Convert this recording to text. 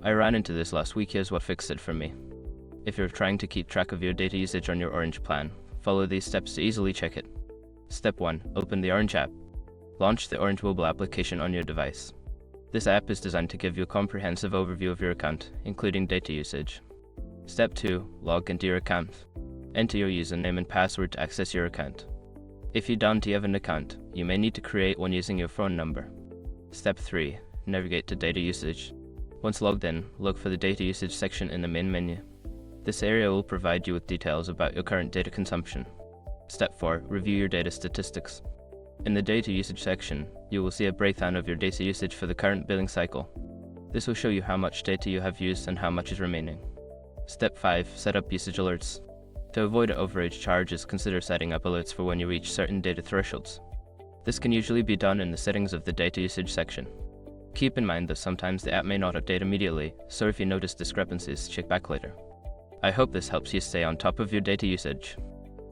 I ran into this last week. Here's what fixed it for me. If you're trying to keep track of your data usage on your Orange plan, follow these steps to easily check it. Step 1. Open the Orange app. Launch the Orange mobile application on your device. This app is designed to give you a comprehensive overview of your account, including data usage. Step 2. Log into your account. Enter your username and password to access your account. If you don't have an account, you may need to create one using your phone number. Step 3. Navigate to data usage. Once logged in, look for the data usage section in the main menu. This area will provide you with details about your current data consumption. Step 4. Review your data statistics. In the data usage section, you will see a breakdown of your data usage for the current billing cycle. This will show you how much data you have used and how much is remaining. Step 5. Set up usage alerts. To avoid overage charges, consider setting up alerts for when you reach certain data thresholds. This can usually be done in the settings of the data usage section. Keep in mind that sometimes the app may not update immediately, so if you notice discrepancies, check back later. I hope this helps you stay on top of your data usage.